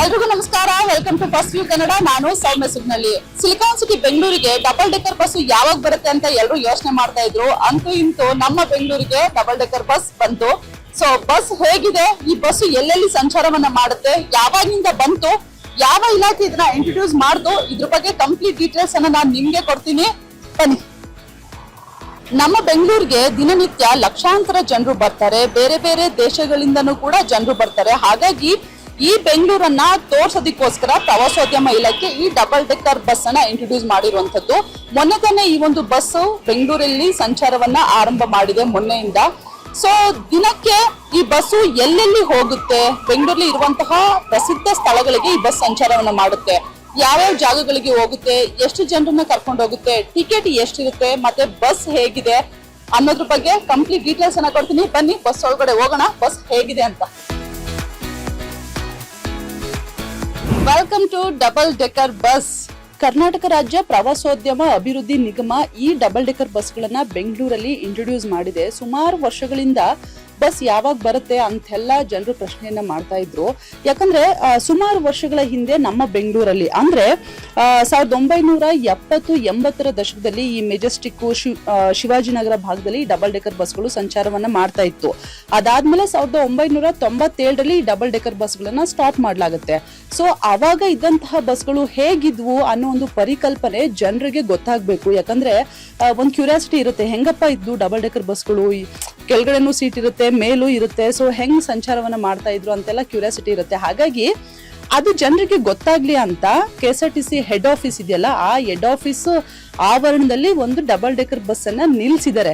ಎಲ್ರಿಗೂ ನಮಸ್ಕಾರ. Welcome to first view Kannada. ನಾನು ಸೌಮ್ಯ ಸುಗ್ನಳ್ಳಿ. ಸಿಲಿಕಾನ್ ಸಿಟಿ ಬೆಂಗಳೂರಿಗೆ ಡಬಲ್ ಡೆಕ್ಕರ್ ಬಸ್ ಯಾವಾಗ ಬರುತ್ತೆ ಅಂತ ಎಲ್ಲರೂ ಯೋಚನೆ ಮಾಡ್ತಾ ಇದ್ರು. ಅಂತೂ ಇಂತೂ ನಮ್ಮ ಬೆಂಗಳೂರಿಗೆ ಡಬಲ್ ಡೆಕ್ಕರ್ ಬಸ್ ಬಂತು. ಸೊ ಬಸ್ ಹೇಗಿದೆ, ಈ ಬಸ್ ಎಲ್ಲೆಲ್ಲಿ ಸಂಚಾರವನ್ನ ಮಾಡುತ್ತೆ, ಯಾವಾಗಿಂದ ಬಂತು, ಯಾವ ಇಲಾಖೆ ಇದನ್ನ ಇಂಟ್ರೊಡ್ಯೂಸ್ ಮಾಡ್ದು, ಇದ್ರ ಬಗ್ಗೆ ಕಂಪ್ಲೀಟ್ ಡೀಟೇಲ್ಸ್ ಅನ್ನ ನಾನು ನಿಮ್ಗೆ ಕೊಡ್ತೀನಿ. ಬನ್ನಿ. ನಮ್ಮ ಬೆಂಗಳೂರಿಗೆ ದಿನನಿತ್ಯ ಲಕ್ಷಾಂತರ ಜನರು ಬರ್ತಾರೆ. ಬೇರೆ ಬೇರೆ ದೇಶಗಳಿಂದನೂ ಕೂಡ ಜನರು ಬರ್ತಾರೆ. ಹಾಗಾಗಿ ಈ ಬೆಂಗಳೂರನ್ನ ತೋರ್ಸೋದಕ್ಕೋಸ್ಕರ ಪ್ರವಾಸೋದ್ಯಮ ಇಲಾಖೆ ಈ ಡಬಲ್ ಡೆಕ್ಕರ್ ಬಸ್ ಅನ್ನ ಇಂಟ್ರೊಡ್ಯೂಸ್ ಮಾಡಿರುವಂತದ್ದು. ಮೊನ್ನೆ ತಾನೇ ಈ ಒಂದು ಬಸ್ ಬೆಂಗಳೂರಲ್ಲಿ ಸಂಚಾರವನ್ನ ಆರಂಭ ಮಾಡಿದೆ ಮೊನ್ನೆಯಿಂದ. ಸೊ ದಿನಕ್ಕೆ ಈ ಬಸ್ಸು ಎಲ್ಲೆಲ್ಲಿ ಹೋಗುತ್ತೆ, ಬೆಂಗಳೂರಲ್ಲಿ ಇರುವಂತಹ ಪ್ರಸಿದ್ಧ ಸ್ಥಳಗಳಿಗೆ ಈ ಬಸ್ ಸಂಚಾರವನ್ನ ಮಾಡುತ್ತೆ, ಯಾವ್ಯಾವ ಜಾಗಗಳಿಗೆ ಹೋಗುತ್ತೆ, ಎಷ್ಟು ಜನರನ್ನ ಕರ್ಕೊಂಡು ಹೋಗುತ್ತೆ, ಟಿಕೆಟ್ ಎಷ್ಟಿರುತ್ತೆ, ಮತ್ತೆ ಬಸ್ ಹೇಗಿದೆ ಅನ್ನೋದ್ರ ಬಗ್ಗೆ ಕಂಪ್ಲೀಟ್ ಡೀಟೇಲ್ಸ್ ಅನ್ನ ಕೊಡ್ತೀನಿ. ಬನ್ನಿ ಬಸ್ ಒಳಗಡೆ ಹೋಗೋಣ, ಬಸ್ ಹೇಗಿದೆ ಅಂತ. Welcome to double decker bus. Karnataka ರಾಜ್ಯ ಪ್ರವಾಸೋದ್ಯಮ ಅಭಿವೃದ್ಧಿ ನಿಗಮ ಈ ಡಬಲ್ ಡೆಕ್ಕರ್ ಬಸ್ಗಳನ್ನ ಬೆಂಗಳೂರಲ್ಲಿ ಇಂಟ್ರೊಡ್ಯೂಸ್ ಮಾಡಿದೆ. ಸುಮಾರು ವರ್ಷಗಳಿಂದ ಬಸ್ ಯಾವಾಗ ಬರುತ್ತೆ ಅಂತೆಲ್ಲ ಜನರು ಪ್ರಶ್ನೆಯನ್ನ ಮಾಡ್ತಾ ಇದ್ರು. ಯಾಕಂದ್ರೆ ಸುಮಾರು ವರ್ಷಗಳ ಹಿಂದೆ ನಮ್ಮ ಬೆಂಗಳೂರಲ್ಲಿ ಅಂದ್ರೆ 1970-80ರ ದಶಕದಲ್ಲಿ ಈ ಮೆಜೆಸ್ಟಿಕ್ ಶಿವಾಜಿನಗರ ಭಾಗದಲ್ಲಿ ಡಬಲ್ ಡೆಕ್ಕರ್ ಬಸ್ಗಳು ಸಂಚಾರವನ್ನ ಮಾಡ್ತಾ ಇತ್ತು. ಅದಾದ್ಮೇಲೆ 1997ರಲ್ಲಿ ಡಬಲ್ ಡೆಕ್ಕರ್ ಬಸ್ಗಳನ್ನ ಸ್ಟಾಪ್ ಮಾಡ್ಲಾಗುತ್ತೆ. ಸೊ ಅವಾಗ ಇದ್ದಂತಹ ಬಸ್ಗಳು ಹೇಗಿದ್ವು ಅನ್ನೋ ಒಂದು ಪರಿಕಲ್ಪನೆ ಜನರಿಗೆ ಗೊತ್ತಾಗ್ಬೇಕು. ಯಾಕಂದ್ರೆ ಒಂದ್ ಕ್ಯೂರಿಯಾಸಿಟಿ ಇರುತ್ತೆ, ಹೆಂಗಪ್ಪ ಇದ್ದು ಡಬಲ್ ಡೆಕ್ಕರ್ ಬಸ್ಗಳು, ಕೆಳಗಡೆನೂ ಸೀಟ್ ಇರುತ್ತೆ, ಮೇಲೂ ಇರುತ್ತೆ, ಸೊ ಹೆಂಗ್ ಸಂಚಾರವನ್ನ ಮಾಡ್ತಾ ಇದ್ರು ಅಂತೆಲ್ಲ ಕ್ಯೂರಿಯಾಸಿಟಿ ಇರುತ್ತೆ. ಹಾಗಾಗಿ ಅದು ಜನರಿಗೆ ಗೊತ್ತಾಗ್ಲಿ ಅಂತ KSRTC ಹೆಡ್ ಆಫೀಸ್ ಇದೆಯಲ್ಲ, ಆ ಹೆಡ್ ಆಫೀಸ್ ಆವರಣದಲ್ಲಿ ಒಂದು ಡಬಲ್ ಡೆಕ್ಕರ್ ಬಸ್ ಅನ್ನ ನಿಲ್ಸಿದ್ದಾರೆ.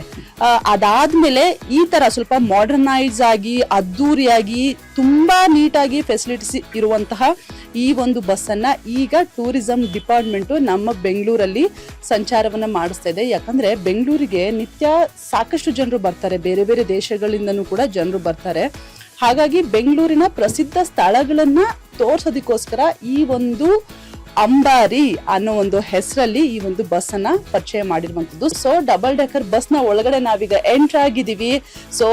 ಅದಾದ್ಮೇಲೆ ಈ ತರ ಸ್ವಲ್ಪ ಮಾಡರ್ನೈಸ್ ಆಗಿ ಅದ್ದೂರಿಯಾಗಿ ತುಂಬಾ ನೀಟಾಗಿ ಫೆಸಿಲಿಟೀಸ್ ಇರುವಂತಹ ಈ ಒಂದು ಬಸ್ ಅನ್ನ ಈಗ ಟೂರಿಸಂ ಡಿಪಾರ್ಟ್ಮೆಂಟ್ ನಮ್ಮ ಬೆಂಗಳೂರಲ್ಲಿ ಸಂಚಾರವನ್ನ ಮಾಡಿಸ್ತಾ ಇದೆ. ಯಾಕಂದ್ರೆ ಬೆಂಗಳೂರಿಗೆ ನಿತ್ಯ ಸಾಕಷ್ಟು ಜನರು ಬರ್ತಾರೆ, ಬೇರೆ ಬೇರೆ ದೇಶಗಳಿಂದನೂ ಕೂಡ ಜನರು ಬರ್ತಾರೆ. ಹಾಗಾಗಿ ಬೆಂಗಳೂರಿನ ಪ್ರಸಿದ್ಧ ಸ್ಥಳಗಳನ್ನ ತೋರ್ಸೋದಕ್ಕೋಸ್ಕರ ಈ ಒಂದು ಅಂಬಾರಿ ಅನ್ನೋ ಒಂದು ಹೆಸರಲ್ಲಿ ಈ ಒಂದು ಬಸ್ ಅನ್ನ ಪರಿಚಯ ಮಾಡಿರುವಂತದ್ದು. ಸೊ ಡಬಲ್ ಡೆಕ್ಕರ್ ಬಸ್ ನ ಒಳಗಡೆ ನಾವೀಗ ಎಂಟರ್ ಆಗಿದೀವಿ. ಸೊ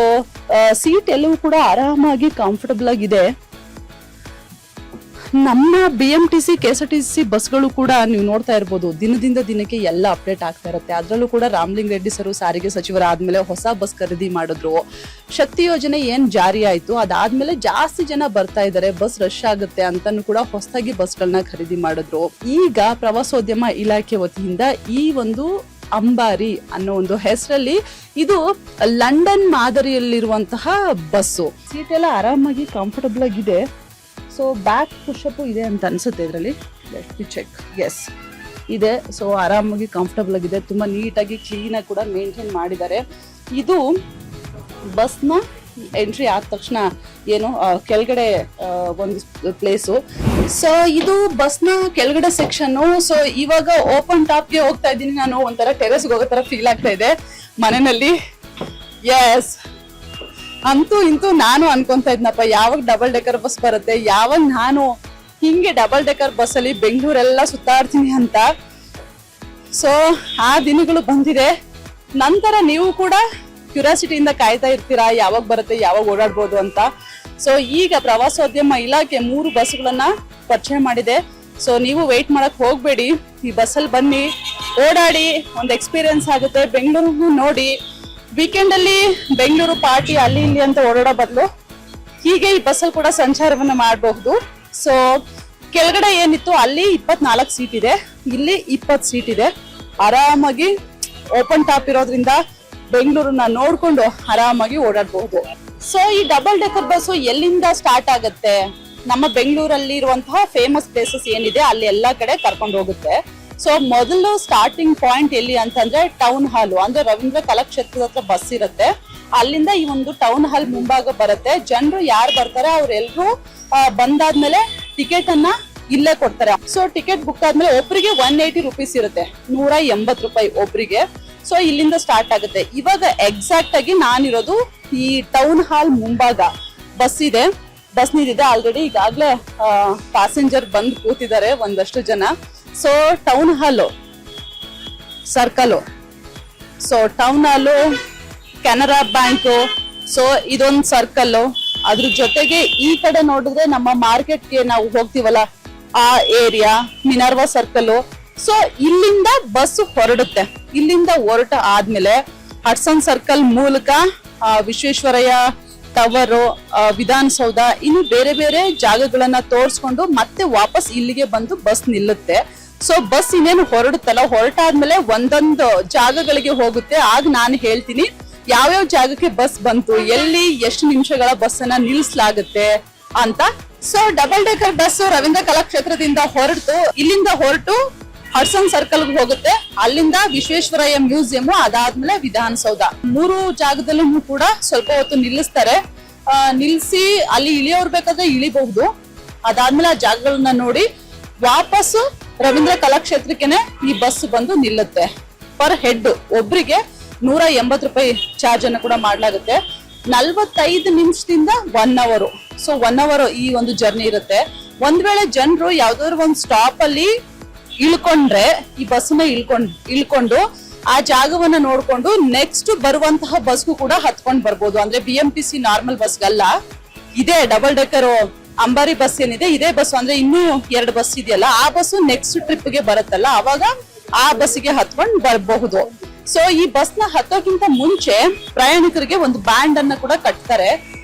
ಸೀಟ್ ಎಲ್ಲವೂ ಕೂಡ ಆರಾಮಾಗಿ ಕಂಫರ್ಟಬಲ್ ಆಗಿದೆ. ನಮ್ಮ BMTC KSRTC ಬಸ್ಗಳು ಕೂಡ ನೀವು ನೋಡ್ತಾ ಇರ್ಬೋದು, ದಿನದಿಂದ ದಿನಕ್ಕೆ ಎಲ್ಲ ಅಪ್ಡೇಟ್ ಆಗ್ತಾ ಇರುತ್ತೆ. ಅದರಲ್ಲೂ ಕೂಡ ರಾಮಲಿಂಗ ರೆಡ್ಡಿ ಸರ್ ಸಾರಿಗೆ ಸಚಿವರಾದ್ಮೇಲೆ ಹೊಸ ಬಸ್ ಖರೀದಿ ಮಾಡಿದ್ರು. ಶಕ್ತಿ ಯೋಜನೆ ಏನ್ ಜಾರಿ ಆಯ್ತು, ಅದಾದ್ಮೇಲೆ ಜಾಸ್ತಿ ಜನ ಬರ್ತಾ ಇದ್ದಾರೆ, ಬಸ್ ರಶ್ ಆಗುತ್ತೆ ಅಂತಾನು ಕೂಡ ಹೊಸದಾಗಿ ಬಸ್ಗಳನ್ನ ಖರೀದಿ ಮಾಡಿದ್ರು. ಈಗ ಪ್ರವಾಸೋದ್ಯಮ ಇಲಾಖೆ ವತಿಯಿಂದ ಈ ಒಂದು ಅಂಬಾರಿ ಅನ್ನೋ ಒಂದು ಹೆಸರಲ್ಲಿ ಇದು ಲಂಡನ್ ಮಾದರಿಯಲ್ಲಿರುವಂತಹ ಬಸ್ಸು. ಸೀಟ್ ಎಲ್ಲ ಆರಾಮಾಗಿ ಕಂಫರ್ಟಬಲ್ ಆಗಿದೆ. ಸೊ ಬ್ಯಾಕ್ ಪುಷಪ್ ಇದೆ ಅಂತ ಅನ್ಸುತ್ತೆ ಇದರಲ್ಲಿ, ಲೆಟ್ ಮಿ ಚೆಕ್. ಎಸ್ ಇದೆ. ಸೊ ಆರಾಮಾಗಿ ಕಂಫರ್ಟಬಲ್ ಆಗಿದೆ, ತುಂಬಾ ನೀಟಾಗಿ ಕ್ಲೀನಾಗಿ ಕೂಡ ಮೇಂಟೈನ್ ಮಾಡಿದ್ದಾರೆ. ಇದು ಬಸ್ನ ಎಂಟ್ರಿ ಆದ ತಕ್ಷಣ ಏನು ಕೆಳಗಡೆ ಒಂದು ಪ್ಲೇಸು. ಸೊ ಇದು ಬಸ್ನ ಕೆಳಗಡೆ ಸೆಕ್ಷನ್ನು. ಸೊ ಇವಾಗ ಓಪನ್ ಟಾಪ್ಗೆ ಹೋಗ್ತಾ ಇದ್ದೀನಿ ನಾನು, ಒಂಥರ ಟೆರೆಸ್ಗೆ ಹೋಗೋ ತರ ಫೀಲ್ ಆಗ್ತಾ ಇದೆ ಮನೆಯಲ್ಲಿ. ಎಸ್, ಅಂತೂ ಇಂತೂ ನಾನು ಅನ್ಕೊಂತ ಇದ್ನಪ್ಪ ಯಾವಾಗ ಡಬಲ್ ಡೆಕ್ಕರ್ ಬಸ್ ಬರುತ್ತೆ, ಯಾವಾಗ ನಾನು ಹಿಂಗೆ ಡಬಲ್ ಡೆಕ್ಕರ್ ಬಸ್ ಅಲ್ಲಿ ಬೆಂಗಳೂರೆಲ್ಲ ಸುತ್ತಾಡ್ತೀನಿ ಅಂತ. ಸೊ ಆ ದಿನಗಳು ಬಂದಿದೆ. ನಂತರ ನೀವು ಕೂಡ ಕ್ಯೂರಿಯಾಸಿಟಿಯಿಂದ ಕಾಯ್ತಾ ಇರ್ತೀರಾ ಯಾವಾಗ ಬರುತ್ತೆ, ಯಾವಾಗ ಓಡಾಡ್ಬೋದು ಅಂತ. ಸೊ ಈಗ ಪ್ರವಾಸೋದ್ಯಮ ಇಲಾಖೆ 3 ಬಸ್ಗಳನ್ನ ಪರಿಚಯ ಮಾಡಿದೆ. ಸೊ ನೀವು ವೇಟ್ ಮಾಡಕ್ ಹೋಗ್ಬೇಡಿ, ಈ ಬಸ್ಸಲ್ಲಿ ಬನ್ನಿ, ಓಡಾಡಿ, ಒಂದು ಎಕ್ಸ್ಪೀರಿಯನ್ಸ್ ಆಗುತ್ತೆ. ಬೆಂಗಳೂರಿಗೂ ನೋಡಿ, ವೀಕೆಂಡ್ ಅಲ್ಲಿ ಬೆಂಗಳೂರು ಪಾರ್ಟಿ ಅಲ್ಲಿ ಇಲ್ಲಿ ಅಂತ ಓಡಾಡೋ ಬದಲು ಹೀಗೆ ಈ ಬಸ್ಸಲ್ಲಿ ಕೂಡ ಸಂಚಾರವನ್ನ ಮಾಡಬಹುದು. ಸೊ ಕೆಳಗಡೆ ಏನಿತ್ತು ಅಲ್ಲಿ 24 ಸೀಟ್ ಇದೆ, ಇಲ್ಲಿ 20 ಸೀಟ್ ಇದೆ. ಆರಾಮಾಗಿ ಓಪನ್ ಟಾಪ್ ಇರೋದ್ರಿಂದ ಬೆಂಗಳೂರನ್ನ ನೋಡ್ಕೊಂಡು ಆರಾಮಾಗಿ ಓಡಾಡಬಹುದು. ಸೊ ಈ ಡಬಲ್ ಡೆಕ್ಕರ್ ಬಸ್ ಎಲ್ಲಿಂದ ಸ್ಟಾರ್ಟ್ ಆಗುತ್ತೆ, ನಮ್ಮ ಬೆಂಗಳೂರಲ್ಲಿ ಇರುವಂತಹ ಫೇಮಸ್ ಪ್ಲೇಸಸ್ ಏನಿದೆ ಅಲ್ಲಿ ಎಲ್ಲಾ ಕಡೆ ಕರ್ಕೊಂಡು ಹೋಗುತ್ತೆ. ಸೊ ಮೊದಲು ಸ್ಟಾರ್ಟಿಂಗ್ ಪಾಯಿಂಟ್ ಎಲ್ಲಿ ಅಂತಂದ್ರೆ ಟೌನ್ ಹಾಲ್, ಅಂದ್ರೆ ರವೀಂದ್ರ ಕಲಾಕ್ಷೇತ್ರದ ಹತ್ರ ಬಸ್ ಇರುತ್ತೆ. ಅಲ್ಲಿಂದ ಈ ಒಂದು ಟೌನ್ ಹಾಲ್ ಮುಂಭಾಗ ಬರುತ್ತೆ. ಜನರು ಯಾರು ಬರ್ತಾರೆ ಅವ್ರೆಲ್ರು ಬಂದಾದ್ಮೇಲೆ ಟಿಕೆಟ್ ಅನ್ನ ಇಲ್ಲೇ ಕೊಡ್ತಾರೆ. ಸೊ ಟಿಕೆಟ್ ಬುಕ್ ಆದ್ಮೇಲೆ ಒಬ್ರಿಗೆ 180 ರೂಪೀಸ್ ಇರುತ್ತೆ, 180 ರೂಪಾಯಿ ಒಬ್ರಿಗೆ. ಸೊ ಇಲ್ಲಿಂದ ಸ್ಟಾರ್ಟ್ ಆಗುತ್ತೆ. ಇವಾಗ ಎಕ್ಸಾಕ್ಟ್ ಆಗಿ ನಾನಿರೋದು ಈ ಟೌನ್ ಹಾಲ್ ಮುಂಭಾಗ. ಬಸ್ ಇದೆ, ಬಸ್ ನಿಂತಿದೆ ಆಲ್ರೆಡಿ. ಈಗಾಗ್ಲೇ ಪ್ಯಾಸೆಂಜರ್ ಬಂದು ಕೂತಿದ್ದಾರೆ ಒಂದಷ್ಟು ಜನ. ಸೊ ಟೌನ್ ಹಾಲು ಸರ್ಕಲ್, ಸೊ ಟೌನ್ ಹಾಲು ಕೆನರಾ ಬ್ಯಾಂಕು, ಸೊ ಇದೊಂದು ಸರ್ಕಲ್, ಅದ್ರ ಜೊತೆಗೆ ಈ ಕಡೆ ನೋಡಿದ್ರೆ ನಮ್ಮ ಮಾರ್ಕೆಟ್ಗೆ ನಾವು ಹೋಗ್ತೀವಲ್ಲ ಆ ಏರಿಯಾ ಮಿನರ್ವಾ ಸರ್ಕಲ್. ಸೊ ಇಲ್ಲಿಂದ ಬಸ್ ಹೊರಡುತ್ತೆ. ಇಲ್ಲಿಂದ ಹೊರಟ ಆದ್ಮೇಲೆ ಹಡ್ಸನ್ ಸರ್ಕಲ್ ಮೂಲಕ ವಿಶ್ವೇಶ್ವರಯ್ಯ ಟವರು, ವಿಧಾನಸೌಧ, ಇನ್ನು ಬೇರೆ ಬೇರೆ ಜಾಗಗಳನ್ನ ತೋರಿಸ್ಕೊಂಡು ಮತ್ತೆ ವಾಪಸ್ ಇಲ್ಲಿಗೆ ಬಂದು ಬಸ್ ನಿಲ್ಲುತ್ತೆ. ಸೊ ಬಸ್ ಇನ್ನೇನು ಹೊರಡುತ್ತಲ್ಲ, ಹೊರಟಾದ್ಮೇಲೆ ಒಂದೊಂದು ಜಾಗಗಳಿಗೆ ಹೋಗುತ್ತೆ. ಆಗ ನಾನು ಹೇಳ್ತೀನಿ ಯಾವ್ಯಾವ ಜಾಗಕ್ಕೆ ಬಸ್ ಬಂತು, ಎಲ್ಲಿ ಎಷ್ಟು ನಿಮಿಷಗಳ ಬಸ್ ಅನ್ನ ನಿಲ್ಲಿಸಲಾಗುತ್ತೆ ಅಂತ. So double decker bus Ravindra ಕಲಾಕ್ಷೇತ್ರದಿಂದ ಹೊರಟು ಇಲ್ಲಿಂದ ಹೊರಟು ಹಡ್ಸನ್ ಸರ್ಕಲ್ ಹೋಗುತ್ತೆ. ಅಲ್ಲಿಂದ ವಿಶ್ವೇಶ್ವರಯ್ಯ ಮ್ಯೂಸಿಯಂ, ಅದಾದ್ಮೇಲೆ ವಿಧಾನಸೌಧ, 3 ಜಾಗದಲ್ಲೂ ಕೂಡ ಸ್ವಲ್ಪ ಹೊತ್ತು ನಿಲ್ಲಿಸ್ತಾರೆ. ನಿಲ್ಸಿ ಅಲ್ಲಿ ಇಳಿಯೋರ್ ಬೇಕಾದ್ರೆ ಇಳಿಬಹುದು. ಅದಾದ್ಮೇಲೆ ಆ ಜಾಗಗಳನ್ನ ನೋಡಿ ವಾಪಸ್ಸು ರವೀಂದ್ರ ಕಲಾಕ್ಷೇತ್ರಕ್ಕೆನೆ ಈ ಬಸ್ ಬಂದು ನಿಲ್ಲುತ್ತೆ. ಪರ್ ಹೆಡ್ ಒಬ್ರಿಗೆ 180 ರೂಪಾಯಿ ಚಾರ್ಜ್ ಅನ್ನು ಕೂಡ ಮಾಡ್ಲಾಗುತ್ತೆ. 45 ನಿಮಿಷದಿಂದ 1 ಅವರ್. ಸೊ 1 ಅವರ್ ಈ ಒಂದು ಜರ್ನಿ ಇರುತ್ತೆ. ಒಂದ್ ವೇಳೆ ಜನರು ಯಾವ್ದಾದ್ರು ಒಂದು ಸ್ಟಾಪ್ ಅಲ್ಲಿ ಇಳ್ಕೊಂಡ್ರೆ ಈ ಬಸ್ನ ಇಳ್ಕೊಂಡು ಆ ಜಾಗವನ್ನ ನೋಡ್ಕೊಂಡು ನೆಕ್ಸ್ಟ್ ಬರುವಂತಹ ಬಸ್ಗೂ ಕೂಡ ಹತ್ಕೊಂಡ್ ಬರ್ಬೋದು. ಅಂದ್ರೆ BMTC ನಾರ್ಮಲ್ ಬಸ್ಗಲ್ಲ, ಇದೇ ಡಬಲ್ ಡೆಕರ್ ಅಂಬಾರಿ ಬಸ್ ಏನಿದೆ ಇದೇ ಬಸ್. ಅಂದ್ರೆ ಇನ್ನೂ 2 ಬಸ್ ಇದೆಯಲ್ಲ, ಆ ಬಸ್ ನೆಕ್ಸ್ಟ್ ಟ್ರಿಪ್ ಗೆ ಬರುತ್ತಲ್ಲ, ಅವಾಗ ಆ ಬಸ್ಗೆ ಹತ್ಕೊಂಡ್ ಬರಬಹುದು. ಸೊ ಈ ಬಸ್ನ ಹತ್ತೋಕ್ಕಿಂತ ಮುಂಚೆ ಪ್ರಯಾಣಿಕರಿಗೆ ಒಂದು ಬ್ಯಾಂಡ್ ಅನ್ನ ಕೂಡ ಕಟ್ತಾರೆ.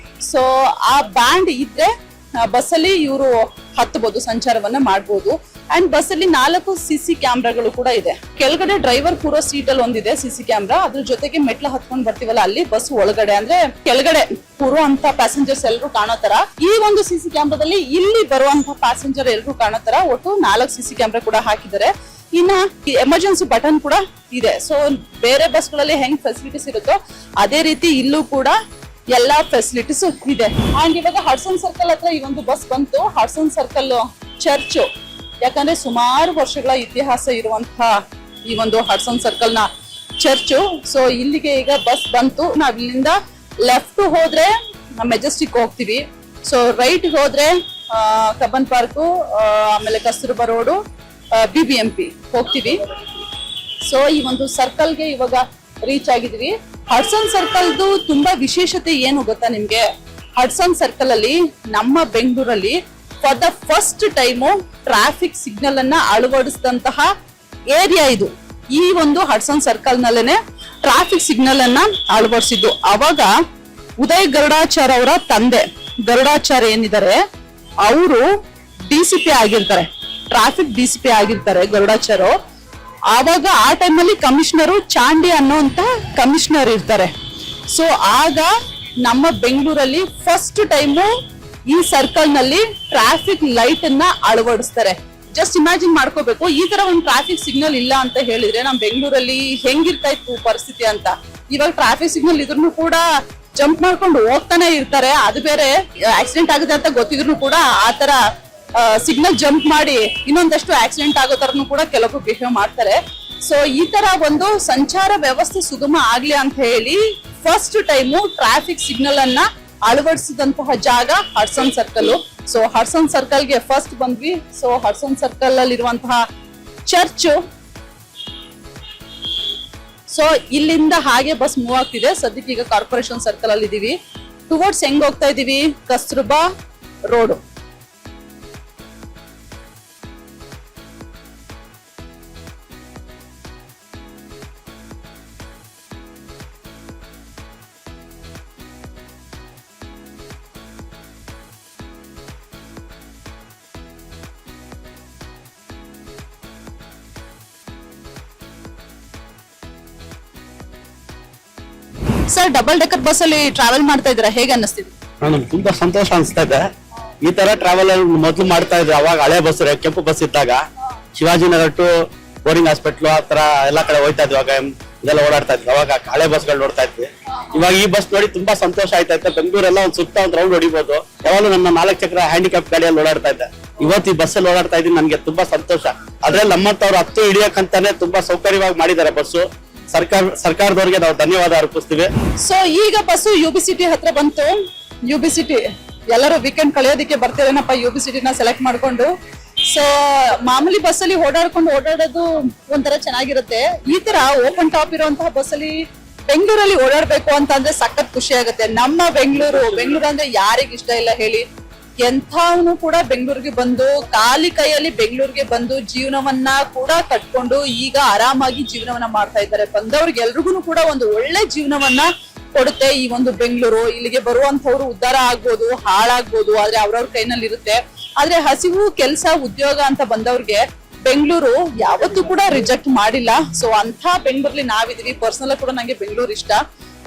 ಸೊ ಆ ಬ್ಯಾಂಡ್ ಇದ್ರೆ ಬಸ್ಸಲ್ಲಿ ಇವರು ಹತ್ತಬಹುದು, ಸಂಚಾರವನ್ನ ಮಾಡಬಹುದು. ಅಂಡ್ ಬಸ್ ಅಲ್ಲಿ 4 CC ಕ್ಯಾಮ್ರಾಗಳು ಕೂಡ ಇದೆ. ಕೆಳಗಡೆ ಡ್ರೈವರ್ ಕೂರೋ ಸೀಟ್ ಅಲ್ಲಿ ಒಂದಿದೆ CC ಕ್ಯಾಮ್ರಾ. ಅದ್ರ ಜೊತೆಗೆ ಮೆಟ್ಲ ಹತ್ಕೊಂಡ್ ಬರ್ತೀವಲ್ಲ ಅಲ್ಲಿ ಬಸ್ ಒಳಗಡೆ ಅಂದ್ರೆ ಕೆಳಗಡೆ ಕೂರೋ ಅಂತ ಪ್ಯಾಸೆಂಜರ್ಸ್ ಎಲ್ಲರೂ ಕಾಣೋ ತರ ಈ ಒಂದು CC ಕ್ಯಾಮ್ರಾದಲ್ಲಿ ಇಲ್ಲಿ ಬರುವಂತ ಪ್ಯಾಸೆಂಜರ್ ಎಲ್ಲರೂ ಕಾಣೋ ತರ ಒಟ್ಟು 4 CC ಕ್ಯಾಮ್ರಾ ಕೂಡ ಹಾಕಿದ್ದಾರೆ. ಇನ್ನ ಎಮರ್ಜೆನ್ಸಿ ಬಟನ್ ಕೂಡ ಇದೆ. ಸೊ ಬೇರೆ ಬಸ್ಗಳಲ್ಲಿ ಹೆಂಗ್ ಫೆಸಿಲಿಟೀಸ್ ಇರುತ್ತೋ ಅದೇ ರೀತಿ ಇಲ್ಲೂ ಕೂಡ ಎಲ್ಲಾ ಫೆಸಿಲಿಟೀಸ್ ಇದೆ. ಅಂಡ್ ಇವಾಗ ಹಡ್ಸನ್ ಸರ್ಕಲ್ ಹತ್ರ ಈ ಒಂದು ಬಸ್ ಬಂತು. ಹಡ್ಸನ್ ಸರ್ಕಲ್ ಚರ್ಚ್, ಯಾಕಂದ್ರೆ ಸುಮಾರು ವರ್ಷಗಳ ಇತಿಹಾಸ ಇರುವಂತಹ ಈ ಒಂದು ಹಡ್ಸನ್ ಸರ್ಕಲ್ ನ ಚರ್ಚ್. ಸೊ ಇಲ್ಲಿಗೆ ಈಗ ಬಸ್ ಬಂತು. ನಾವ್ ಇಲ್ಲಿಂದ ಲೆಫ್ಟ್ ಹೋದ್ರೆ ಮೆಜೆಸ್ಟಿಕ್ ಹೋಗ್ತೀವಿ. ಸೊ ರೈಟ್ ಹೋದ್ರೆ ಕಬ್ಬನ್ ಪಾರ್ಕ್, ಆಮೇಲೆ ಕಸ್ತೂರ್ಬಾ ರೋಡು, BBMP ಹೋಗ್ತೀವಿ. ಸೊ ಈ ಒಂದು ಸರ್ಕಲ್ಗೆ ಇವಾಗ ರೀಚ್ ಆಗಿದ್ವಿ. ಹಡ್ಸನ್ ಸರ್ಕಲ್ದು ತುಂಬಾ ವಿಶೇಷತೆ ಏನು ಗೊತ್ತಾ ನಿಮ್ಗೆ? ಹಡ್ಸನ್ ಸರ್ಕಲ್ ಅಲ್ಲಿ ನಮ್ಮ ಬೆಂಗಳೂರಲ್ಲಿ for the first time traffic signal ಅನ್ನ ಅಳವಡಿಸಿದಂತಹ ಏರಿಯಾ ಇದು. ಈ ಒಂದು ಹಡ್ಸನ್ ಸರ್ಕಲ್ ನಲ್ಲೇನೆ ಟ್ರಾಫಿಕ್ ಸಿಗ್ನಲ್ ಅನ್ನ ಅಳವಡಿಸಿದ್ದು. ಅವಾಗ ಉದಯ್ ಗರುಡಾಚಾರ್ ಅವರ ತಂದೆ ಗರುಡಾಚಾರ್ ಏನಿದ್ದಾರೆ ಅವರು DCP ಆಗಿರ್ತಾರೆ, ಟ್ರಾಫಿಕ್ DCP ಆಗಿರ್ತಾರೆ ಗರುಡಾಚಾರ್. ಆವಾಗ ಆ ಟೈಮಲ್ಲಿ ಕಮಿಷನರು ಚಾಂಡಿ ಅನ್ನೋಂತ ಕಮಿಷನರ್ ಇರ್ತಾರೆ. ಸೊ ಆಗ ನಮ್ಮ ಬೆಂಗಳೂರಲ್ಲಿ ಫಸ್ಟ್ ಟೈಮು ಈ ಸರ್ಕಲ್ ನಲ್ಲಿ ಟ್ರಾಫಿಕ್ ಲೈಟ್ ಅನ್ನ ಅಳವಡಿಸ್ತಾರೆ. ಜಸ್ಟ್ ಇಮ್ಯಾಜಿನ್ ಮಾಡ್ಕೋಬೇಕು, ಈ ತರ ಒಂದು ಟ್ರಾಫಿಕ್ ಸಿಗ್ನಲ್ ಇಲ್ಲ ಅಂತ ಹೇಳಿದ್ರೆ ನಮ್ಮ ಬೆಂಗಳೂರಲ್ಲಿ ಹೆಂಗಿರ್ತಾ ಇತ್ತು ಪರಿಸ್ಥಿತಿ ಅಂತ. ಇವಾಗ ಟ್ರಾಫಿಕ್ ಸಿಗ್ನಲ್ ಇದ್ರೂ ಕೂಡ ಜಂಪ್ ಮಾಡ್ಕೊಂಡು ಹೋಗ್ತಾನೆ ಇರ್ತಾರೆ. ಅದು ಬೇರೆ ಆಕ್ಸಿಡೆಂಟ್ ಆಗುತ್ತೆ ಅಂತ ಗೊತ್ತಿದ್ರು ಕೂಡ ಆತರ ಸಿಗ್ನಲ್ ಜಂಪ್ ಮಾಡಿ ಇನ್ನೊಂದಷ್ಟು ಆಕ್ಸಿಡೆಂಟ್ ಆಗೋ ತರನು ಕೂಡ ಕೆಲವರು ಬಿಹೇವ್ ಮಾಡ್ತಾರೆ. ಸೊ ಈ ತರ ಒಂದು ಸಂಚಾರ ವ್ಯವಸ್ಥೆ ಸುಗಮ ಆಗ್ಲಿ ಅಂತ ಹೇಳಿ ಫಸ್ಟ್ ಟೈಮು ಟ್ರಾಫಿಕ್ ಸಿಗ್ನಲ್ ಅನ್ನ ಅಳವಡಿಸಿದಂತಹ ಜಾಗ ಹಡ್ಸನ್ ಸರ್ಕಲ್. ಸೊ ಹಡ್ಸನ್ ಸರ್ಕಲ್ಗೆ ಫಸ್ಟ್ ಬಂದ್ವಿ. ಸೊ ಹಡ್ಸನ್ ಸರ್ಕಲ್ ಅಲ್ಲಿ ಇರುವಂತಹ ಚರ್ಚ್. ಸೊ ಇಲ್ಲಿಂದ ಹಾಗೆ ಬಸ್ ಮೂವ್ ಆಗ್ತಿದೆ. ಸದ್ಯಕ್ಕೆ ಈಗ ಕಾರ್ಪೊರೇಷನ್ ಸರ್ಕಲ್ ಅಲ್ಲಿ ಇದೀವಿ. ಟುವರ್ಡ್ಸ್ ಹೆಂಗ್ ಹೋಗ್ತಾ ಇದೀವಿ? Kasturba road. Sir, double decker bus ಅಲ್ಲಿ ಟ್ರಾವೆಲ್ ಮಾಡ್ತಾ ಇದ್ದೀರಾ, ಹೇಗೆ ಅನ್ನಿಸ್ತಿದೆ? ನಮ್ಗೆ ತುಂಬಾ ಸಂತೋಷ ಅನಿಸ್ತಾ ಇದೆ. ಈ ತರ ಟ್ರಾವೆಲ್ ಮೊದ್ಲು ಮಾಡ್ತಾ ಇದ್ರೆ ಅವಾಗ ಹಳೆ ಬಸ್ ಕೆಂಪು ಬಸ್ ಇದ್ದಾಗ ಶಿವಾಜಿನಗರ್ ಟು ಬೋರಿಂಗ್ ಹಾಸ್ಪಿಟ್ಲ್ ಆ ತರ ಎಲ್ಲಾ ಕಡೆ ಹೋಯ್ತಾ ಇದ್ವಿ. ಅವಾಗ ಇದೆಲ್ಲ ಓಡಾಡ್ತಾ ಇದ್ವಿ. ಅವಾಗ ಹಳೆ ಬಸ್ಗಳು ನೋಡ್ತಾ ಇದ್ವಿ. ಇವಾಗ ಈ ಬಸ್ ನೋಡಿ ತುಂಬಾ ಸಂತೋಷ ಆಯ್ತಾ ಇತ್ತು. ಬೆಂಗಳೂರೆಲ್ಲ ಒಂದ್ ಸುತ್ತ ಒಂದ್ ರೌಂಡ್ ಹೊಡಿಬಹುದು. ಯಾವಾಗಲೂ ನನ್ನ 4 ಚಕ್ರ ಹ್ಯಾಂಡಿಕ್ಯಾಪ್ ಗಾಡಿಯಲ್ಲಿ ಓಡಾಡ್ತಾ ಇದ್ದೆ. ಇವತ್ತು ಈ ಬಸ್ಸಲ್ಲಿ ಓಡಾಡ್ತಾ ಇದ್ದೀನಿ, ನನ್ಗೆ ತುಂಬಾ ಸಂತೋಷ. ಅದ್ರಲ್ಲಿ ನಮ್ಮಂತವ್ರು 10 ಹಿಡಿಯಕ್ಕಂತಾನೆ ತುಂಬಾ ಸೌಕರ್ಯವಾಗಿ ಮಾಡಿದ್ದಾರೆ ಬಸ್ಸು. ಸರ್ಕಾರದವ್ರಿಗೆ ನಾವು ಧನ್ಯವಾದ ಅರ್ಪಿಸ್ತೀವಿ. ಸೊ ಈಗ ಬಸ್ಸು UBCT ಹತ್ರ ಬಂತು. UBCT ಎಲ್ಲರೂ ವೀಕೆಂಡ್ ಕಳೆಯೋದಿಕ್ಕೆ ಬರ್ತೀರೇನಪ್ಪ UBCT ನ ಸೆಲೆಕ್ಟ್ ಮಾಡ್ಕೊಂಡು. ಸೊ ಮಾಮೂಲಿ ಬಸ್ಸಲ್ಲಿ ಓಡಾಡೋದು ಒಂಥರ ಚೆನ್ನಾಗಿರುತ್ತೆ. ಈ ತರ ಓಪನ್ ಟಾಪ್ ಇರುವಂತಹ ಬಸ್ಸಲ್ಲಿ ಬೆಂಗಳೂರಲ್ಲಿ ಓಡಾಡ್ಬೇಕು ಅಂತಂದ್ರೆ ಸಖತ್ ಖುಷಿ ಆಗುತ್ತೆ. ನಮ್ಮ ಬೆಂಗಳೂರು ಅಂದ್ರೆ ಯಾರಿಗ್ ಇಷ್ಟ ಇಲ್ಲ ಹೇಳಿ. ಎಂಥವನು ಕೂಡ ಬೆಂಗಳೂರಿಗೆ ಬಂದು ಖಾಲಿ ಕೈಯಲ್ಲಿ ಬೆಂಗಳೂರಿಗೆ ಬಂದು ಜೀವನವನ್ನ ಕೂಡ ಕಟ್ಕೊಂಡು ಈಗ ಆರಾಮಾಗಿ ಜೀವನವನ್ನ ಮಾಡ್ತಾ ಇದ್ದಾರೆ. ಬಂದವ್ರಿಗೆ ಎಲ್ರಿಗೂ ಕೂಡ ಒಂದು ಒಳ್ಳೆ ಜೀವನವನ್ನ ಕೊಡುತ್ತೆ ಈ ಒಂದು ಬೆಂಗಳೂರು. ಇಲ್ಲಿಗೆ ಬರುವಂತವ್ರು ಉದ್ಧಾರ ಆಗ್ಬೋದು, ಹಾಳಾಗ್ಬೋದು, ಆದ್ರೆ ಅವ್ರವ್ರ ಕೈನಲ್ಲಿ ಇರುತ್ತೆ. ಆದ್ರೆ ಹಸಿವು, ಕೆಲಸ, ಉದ್ಯೋಗ ಅಂತ ಬಂದವ್ರಿಗೆ ಬೆಂಗಳೂರು ಯಾವತ್ತೂ ಕೂಡ ರಿಜೆಕ್ಟ್ ಮಾಡಿಲ್ಲ. ಸೊ ಅಂತ ಬೆಂಗಳೂರಲ್ಲಿ ನಾವಿದೀವಿ. ಪರ್ಸನಲ್ ಕೂಡ ನಂಗೆ ಬೆಂಗಳೂರು ಇಷ್ಟ.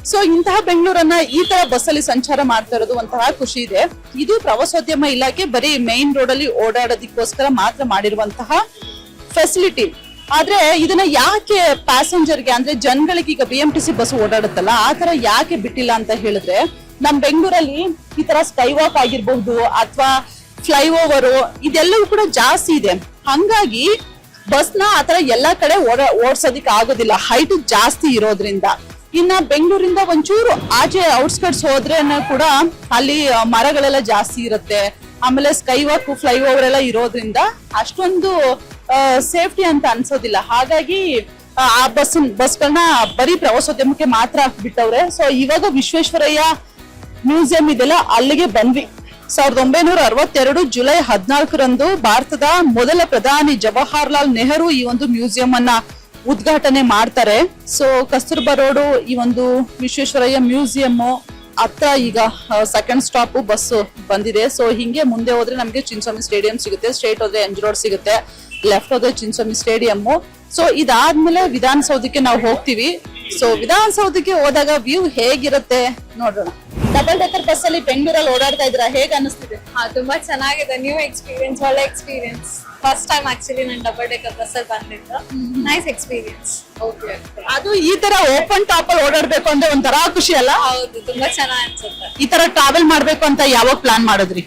ಸೊ ಇಂತಹ ಬೆಂಗಳೂರನ್ನ ಈ ತರ ಬಸ್ಸಲ್ಲಿ ಸಂಚಾರ ಮಾಡ್ತಾ ಇರೋದು ಒಂತಹ ಖುಷಿ ಇದೆ. ಇದು ಪ್ರವಾಸೋದ್ಯಮ ಇಲಾಖೆ ಬರೀ ಮೈನ್ ರೋಡ್ ಅಲ್ಲಿ ಓಡಾಡೋದಕ್ಕೋಸ್ಕರ ಮಾತ್ರ ಮಾಡಿರುವಂತಹ ಫೆಸಿಲಿಟಿ. ಆದ್ರೆ ಇದನ್ನ ಯಾಕೆ ಪ್ಯಾಸೆಂಜರ್ಗೆ ಅಂದ್ರೆ ಜನಗಳಿಗೆ ಈಗ BMTC ಬಸ್ ಓಡಾಡುತ್ತಲ್ಲ ಆ ತರ ಯಾಕೆ ಬಿಟ್ಟಿಲ್ಲ ಅಂತ ಹೇಳಿದ್ರೆ, ನಮ್ ಬೆಂಗಳೂರಲ್ಲಿ ಈ ತರ ಸ್ಕೈ ವಾಕ್ ಆಗಿರ್ಬಹುದು ಅಥವಾ ಫ್ಲೈಓವರ್ ಇದೆಲ್ಲವೂ ಕೂಡ ಜಾಸ್ತಿ ಇದೆ. ಹಂಗಾಗಿ ಬಸ್ನ ಆತರ ಎಲ್ಲಾ ಕಡೆ ಓಡಿಸೋದಿಕ್ ಆಗೋದಿಲ್ಲ, ಹೈಟ್ ಜಾಸ್ತಿ ಇರೋದ್ರಿಂದ. ಇನ್ನ ಬೆಂಗಳೂರಿಂದ ಒಂಚೂರು ಆಚೆ ಔಟ್ಸ್ಕರ್ಟ್ಸ್ ಹೋದ್ರೆ ಕೂಡ ಅಲ್ಲಿ ಮರಗಳೆಲ್ಲ ಜಾಸ್ತಿ ಇರುತ್ತೆ. ಆಮೇಲೆ ಸ್ಕೈ ವಾಕ್, ಫ್ಲೈಓವರ್ ಎಲ್ಲ ಇರೋದ್ರಿಂದ ಅಷ್ಟೊಂದು ಸೇಫ್ಟಿ ಅಂತ ಅನ್ಸೋದಿಲ್ಲ. ಹಾಗಾಗಿ ಆ ಬಸ್ಗಳನ್ನ ಬರೀ ಪ್ರವಾಸೋದ್ಯಮಕ್ಕೆ ಮಾತ್ರ ಬಿಟ್ಟವ್ರೆ. ಸೊ ಇವಾಗ ವಿಶ್ವೇಶ್ವರಯ್ಯ ಮ್ಯೂಸಿಯಂ ಇದೆಲ್ಲ ಅಲ್ಲಿಗೆ ಬಂದ್ವಿ. 1962 ಜುಲೈ 14ರಂದು ಭಾರತದ ಮೊದಲ ಪ್ರಧಾನಿ ಜವಾಹರ್ಲಾಲ್ ನೆಹರು ಈ ಒಂದು ಮ್ಯೂಸಿಯಂ ಅನ್ನ ಉದ್ಘಾಟನೆ ಮಾಡ್ತಾರೆ. ಸೊ ಕಸ್ತೂರ್ಬಾ ರೋಡ್ ಈ ಒಂದು ವಿಶ್ವೇಶ್ವರಯ್ಯ ಮ್ಯೂಸಿಯಂ ಹತ್ರ ಈಗ ಸೆಕೆಂಡ್ ಸ್ಟಾಪ್ ಬಸ್ ಬಂದಿದೆ. ಸೊ ಹಿಂಗೆ ಮುಂದೆ ಹೋದ್ರೆ ನಮ್ಗೆ ಚಿನ್ನಸ್ವಾಮಿ ಸ್ಟೇಡಿಯಂ ಸಿಗುತ್ತೆ, ಸ್ಟ್ರೇಟ್ ಹೋದ್ರೆ NG ರೋಡ್ ಸಿಗುತ್ತೆ, ಲೆಫ್ಟ್ ಹೋದ್ರೆ ಚಿನ್ನಸ್ವಾಮಿ ಸ್ಟೇಡಿಯಂ. ಸೊ ಇದಾದ್ಮೇಲೆ ವಿಧಾನಸೌಧಕ್ಕೆ ನಾವು ಹೋಗ್ತೀವಿ. ಸೊ ವಿಧಾನಸೌಧಕ್ಕೆ ಹೋದಾಗ ವ್ಯೂ ಹೇಗಿರುತ್ತೆ ನೋಡೋಣ. ಡಬಲ್ ಡೆಕರ್ ಬಸ್ ಅಲ್ಲಿ ಬೆಂಗಳೂರಲ್ಲಿ ಓಡಾಡ್ತಾ ಇದ್ರ, ಹೇಗ್ ಅನಿಸ್ತಿದೆ? ತುಂಬಾ ಚೆನ್ನಾಗಿದೆ, ನ್ಯೂ ಎಕ್ಸ್ಪೀರಿಯನ್ಸ್, ಒಳ್ಳೆ ಎಕ್ಸ್ಪೀರಿಯನ್ಸ್. ಫಸ್ಟ್ ಟೈಮ್ ಆಕ್ಚುಲಿ ನಾನು ಡಬಲ್ ಡೆಕರ್ ಬಸ್ ಅಲ್ಲಿ ಬಂದಿದ್ದು. Nice experience. ಅದು ಈ ತರ ಓಪನ್ ಟಾಪ್ ಅಲ್ಲಿ ಓಡಾಡ್ಬೇಕು ಅಂದ್ರೆ ಒಂಥರ ಖುಷಿ ಅಲ್ಲ? ಹೌದು, ತುಂಬಾ ಚೆನ್ನಾಗಿ ಅನ್ಸುತ್ತೆ. ಈ ತರ ಟ್ರಾವೆಲ್ ಮಾಡ್ಬೇಕು ಅಂತ ಯಾವಾಗ ಪ್ಲಾನ್ ಮಾಡಿದ್ರಿ?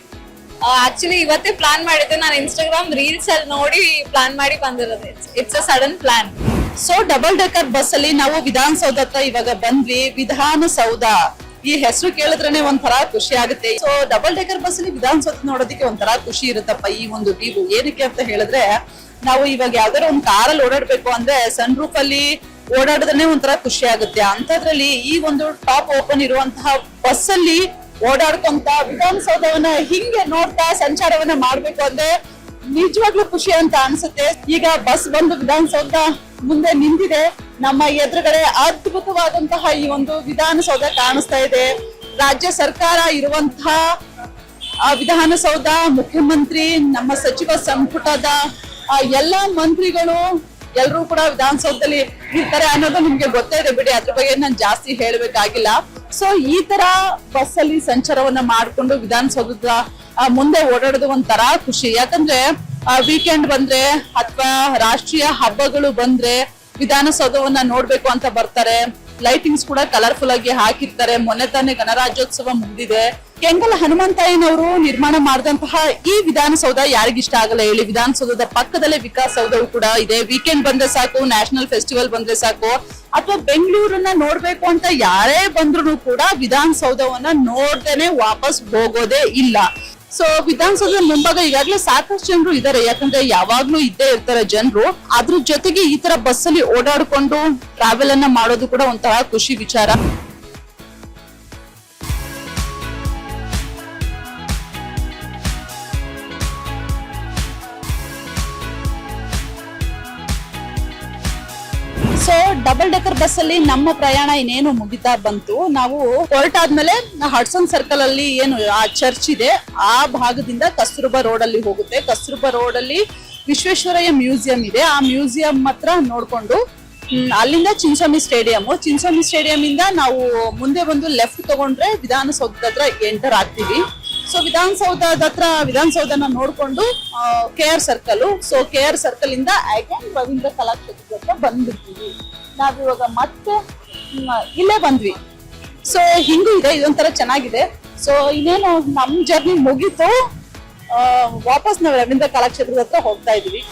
ಆಕ್ಚುಲಿ ಇವತ್ತೇ ಪ್ಲಾನ್ ಮಾಡಿದ್ದೆ. ನಾನು ಇನ್ಸ್ಟಾಗ್ರಾಮ್ ರೀಲ್ಸ್ ಅಲ್ಲಿ ನೋಡಿ ಪ್ಲಾನ್ ಮಾಡಿ ಬಂದಿರೋದು. It's a sudden plan. So double decker bus ಅಲ್ಲಿ ನಾವು ವಿಧಾನಸೌಧ ಹತ್ರ ಇವಾಗ ಬಂದ್ವಿ. ವಿಧಾನಸೌಧ ಈ ಹೆಸರು ಕೇಳಿದ್ರೇನೆ ಒಂಥರ ಖುಷಿ ಆಗುತ್ತೆ. ಸೊ ಡಬಲ್ ಡೆಕರ್ ಬಸ್ ಅಲ್ಲಿ ವಿಧಾನಸೌಧ ನೋಡೋದಕ್ಕೆ ಒಂಥರ ಖುಷಿ ಇರುತ್ತಪ್ಪ. ಈ ಒಂದು ವ್ಯೂ ಏನಕ್ಕೆ ಅಂತ ಹೇಳಿದ್ರೆ, ನಾವು ಇವಾಗ ಯಾವ್ದಾರ ಒಂದು ಕಾರಲ್ಲಿ ಓಡಾಡ್ಬೇಕು ಅಂದ್ರೆ ಸನ್ ರೂಫ್ ಅಲ್ಲಿ ಓಡಾಡಿದ್ರೆ ಒಂಥರ ಖುಷಿ ಆಗುತ್ತೆ. ಅಂತದ್ರಲ್ಲಿ ಈ ಒಂದು ಟಾಪ್ ಓಪನ್ ಇರುವಂತಹ ಬಸ್ ಅಲ್ಲಿ ಓಡಾಡ್ಕೊಂತ ವಿಧಾನಸೌಧವನ್ನ ಹಿಂಗೆ ನೋಡ್ತಾ ಸಂಚಾರವನ್ನ ಮಾಡ್ಬೇಕು ಅಂದ್ರೆ ನಿಜವಾಗ್ಲೂ ಖುಷಿ ಅಂತ ಅನ್ಸುತ್ತೆ. ಈಗ ಬಸ್ ಬಂದು ವಿಧಾನಸೌಧ ಮುಂದೆ ನಿಂತಿದೆ. ನಮ್ಮ ಎದುರುಗಡೆ ಅದ್ಭುತವಾದಂತಹ ಈ ಒಂದು ವಿಧಾನಸೌಧ ಕಾಣಿಸ್ತಾ ಇದೆ. ರಾಜ್ಯ ಸರ್ಕಾರ ಇರುವಂತಹ ವಿಧಾನಸೌಧ, ಮುಖ್ಯಮಂತ್ರಿ, ನಮ್ಮ ಸಚಿವ ಸಂಪುಟದ ಎಲ್ಲಾ ಮಂತ್ರಿಗಳು ಎಲ್ಲರೂ ಕೂಡ ವಿಧಾನಸೌಧದಲ್ಲಿ ಇರ್ತಾರೆ ಅನ್ನೋದು ನಿಮ್ಗೆ ಗೊತ್ತೇ ಇದೆ ಬಿಡಿ, ಅದ್ರ ಬಗ್ಗೆ ನಾನು ಜಾಸ್ತಿ ಹೇಳ್ಬೇಕಾಗಿಲ್ಲ. ಸೊ ಈ ತರ ಬಸ್ ಅಲ್ಲಿ ಸಂಚಾರವನ್ನ ಮಾಡ್ಕೊಂಡು ವಿಧಾನಸೌಧದ ಮುಂದೆ ಓಡಾಡೋದು ಒಂಥರ ಖುಷಿ. ಯಾಕಂದ್ರೆ ವೀಕೆಂಡ್ ಬಂದ್ರೆ ಅಥವಾ ರಾಷ್ಟ್ರೀಯ ಹಬ್ಬಗಳು ಬಂದ್ರೆ ವಿಧಾನಸೌಧವನ್ನ ನೋಡ್ಬೇಕು ಅಂತ ಬರ್ತಾರೆ. ಲೈಟಿಂಗ್ಸ್ ಕೂಡ ಕಲರ್ಫುಲ್ ಆಗಿ ಹಾಕಿರ್ತಾರೆ. ಮೊನ್ನೆ ತಾನೇ ಗಣರಾಜ್ಯೋತ್ಸವ ಮುಗಿದಿದೆ. ಕೆಂಗಲ್ ಹನುಮಂತಯ್ಯನವರು ನಿರ್ಮಾಣ ಮಾಡಿದಂತಹ ಈ ವಿಧಾನಸೌಧ ಯಾರಿಗಿಷ್ಟ ಆಗಲ್ಲ ಹೇಳಿ? ವಿಧಾನಸೌಧದ ಪಕ್ಕದಲ್ಲೇ ವಿಕಾಸಸೌಧವು ಕೂಡ ಇದೆ. ವೀಕೆಂಡ್ ಬಂದ್ರೆ ಸಾಕು, ನ್ಯಾಷನಲ್ ಫೆಸ್ಟಿವಲ್ ಬಂದ್ರೆ ಸಾಕು, ಅಥವಾ ಬೆಂಗಳೂರನ್ನ ನೋಡ್ಬೇಕು ಅಂತ ಯಾರೇ ಬಂದ್ರು ಕೂಡ ವಿಧಾನಸೌಧವನ್ನ ನೋಡ್ದೇನೆ ವಾಪಸ್ ಹೋಗೋದೇ ಇಲ್ಲ. ಸೊ ವಿಧಾನಸೌಧದ ಮುಂಭಾಗ ಈಗಾಗಲೇ ಸಾಕಷ್ಟು ಜನರು ಇದ್ದಾರೆ. ಯಾಕಂದ್ರೆ ಯಾವಾಗ್ಲೂ ಇದ್ದೇ ಇರ್ತಾರೆ ಜನರು. ಅದ್ರ ಜೊತೆಗೆ ಈ ತರ ಬಸ್ ಅಲ್ಲಿ ಓಡಾಡ್ಕೊಂಡು ಟ್ರಾವೆಲ್ ಅನ್ನ ಮಾಡೋದು ಕೂಡ ಒಂಥರ ಖುಷಿ ವಿಚಾರ. ಸೊ ಡಬಲ್ ಡೆಕರ್ ಬಸ್ ಅಲ್ಲಿ ನಮ್ಮ ಪ್ರಯಾಣ ಇನ್ನೇನು ಮುಗಿತಾ ಬಂತು. ನಾವು ಹೊರಟಾದ್ಮೇಲೆ ಹಡ್ಸನ್ ಸರ್ಕಲ್ ಅಲ್ಲಿ ಏನು ಆ ಚರ್ಚ್ ಇದೆ ಆ ಭಾಗದಿಂದ ಕಸ್ತೂರ್ಬಾ ರೋಡ್ ಅಲ್ಲಿ ಹೋಗುತ್ತೆ. ಕಸ್ತೂರ್ಬಾ ರೋಡ್ ಅಲ್ಲಿ ವಿಶ್ವೇಶ್ವರಯ್ಯ ಮ್ಯೂಸಿಯಂ ಇದೆ. ಆ ಮ್ಯೂಸಿಯಂ ಹತ್ರ ನೋಡ್ಕೊಂಡು ಅಲ್ಲಿಂದ ಚಿನ್ನಸ್ವಾಮಿ ಸ್ಟೇಡಿಯಂ ಇಂದ ನಾವು ಮುಂದೆ ಬಂದು ಲೆಫ್ಟ್ ತಗೊಂಡ್ರೆ ವಿಧಾನಸೌಧದ ಹತ್ರ ಎಂಟರ್ ಆಗ್ತೀವಿ. ಸೊ ವಿಧಾನಸೌಧನ ನೋಡ್ಕೊಂಡು KR circle. So KR circle ಇಂದ ಅಗೇನ್ ರವೀಂದ್ರ ಕಲಾಕ್ಷೇತ್ರದ ಹತ್ರ ಬಂದ್ಬಿಡ್ತೀವಿ. ನಾವಿವಾಗ ಮತ್ತೆ ಇಲ್ಲೇ ಬಂದ್ವಿ. ಸೊ ಹಿಂಗೂ ಇದೆ, ಇದೊಂಥರ ಚೆನ್ನಾಗಿದೆ. ಸೊ ಇನ್ನೇನು ನಮ್ ಜರ್ನಿ ಮುಗೀತು. ವಾಪಸ್ ನಾವು ರವೀಂದ್ರ ಕಲಾಕ್ಷೇತ್ರದ ಹತ್ರ ಹೋಗ್ತಾ ಇದೀವಿ.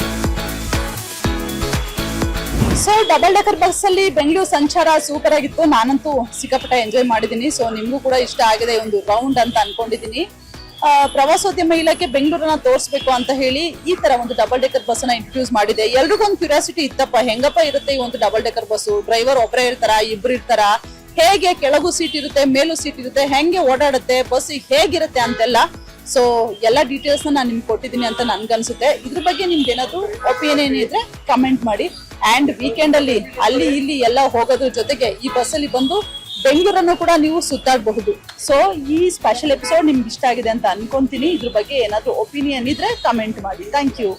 ಸೊ ಡಬಲ್ ಡೆಕರ್ ಬಸ್ ಅಲ್ಲಿ ಬೆಂಗಳೂರು ಸಂಚಾರ ಸೂಪರ್ ಆಗಿತ್ತು. ನಾನಂತೂ ಸಿಕ್ಕಾಪಟ್ಟೆ ಎಂಜಾಯ್ ಮಾಡಿದೀನಿ. ಸೊ ನಿಮ್ಗೂ ಕೂಡ ಇಷ್ಟ ಆಗಿದೆ ಒಂದು ರೌಂಡ್ ಅಂತ ಅನ್ಕೊಂಡಿದೀನಿ. ಪ್ರವಾಸೋದ್ಯಮ ಇಲಾಖೆ ಬೆಂಗಳೂರನ್ನ ತೋರಿಸ್ಬೇಕು ಅಂತ ಹೇಳಿ ಈ ತರ ಒಂದು ಡಬಲ್ ಡೆಕರ್ ಬಸ್ ನ ಇಂಟ್ರೊಡ್ಯೂಸ್ ಮಾಡಿದೆ. ಎಲ್ರಿಗೊಂದು ಕ್ಯೂರಿಯಾಸಿಟಿ ಇತ್ತಪ್ಪ, ಹೆಂಗಪ್ಪ ಇರುತ್ತೆ ಈ ಒಂದು ಡಬಲ್ ಡೆಕರ್ ಬಸ್, ಡ್ರೈವರ್ ಒಬ್ಬರೇ ಇರ್ತಾರ, ಇಬ್ರು ಇರ್ತಾರ, ಹೇಗೆ ಕೆಳಗೂ ಸೀಟ್ ಇರುತ್ತೆ ಮೇಲೂ ಸೀಟ್ ಇರುತ್ತೆ, ಹೆಂಗೆ ಓಡಾಡುತ್ತೆ ಬಸ್, ಹೇಗಿರುತ್ತೆ ಅಂತೆಲ್ಲ. ಸೊ ಎಲ್ಲ ಡೀಟೇಲ್ಸ್ ನಾನು ನಿಮ್ಗೆ ಕೊಟ್ಟಿದ್ದೀನಿ ಅಂತ ನನ್ಗನ್ಸುತ್ತೆ. ಇದ್ರ ಬಗ್ಗೆ ನಿಮ್ಗೆ ಏನಾದ್ರು ಒಪಿನಿಯನ್ ಇದ್ರೆ ಕಮೆಂಟ್ ಮಾಡಿ. ಅಂಡ್ ವೀಕೆಂಡ್ ಅಲ್ಲಿ ಅಲ್ಲಿ ಇಲ್ಲಿ ಎಲ್ಲ ಹೋಗೋದ್ರ ಜೊತೆಗೆ ಈ ಬಸ್ಸಲ್ಲಿ ಬಂದು ಬೆಂಗಳೂರನ್ನು ಕೂಡ ನೀವು ಸುತ್ತಾಡಬಹುದು. ಸೊ ಈ ಸ್ಪೆಷಲ್ ಎಪಿಸೋಡ್ ನಿಮ್ಗೆ ಇಷ್ಟ ಆಗಿದೆ ಅಂತ ಅನ್ಕೊಂತೀನಿ. ಇದ್ರ ಬಗ್ಗೆ ಏನಾದ್ರು ಒಪಿನಿಯನ್ ಇದ್ರೆ ಕಮೆಂಟ್ ಮಾಡಿ. Thank you.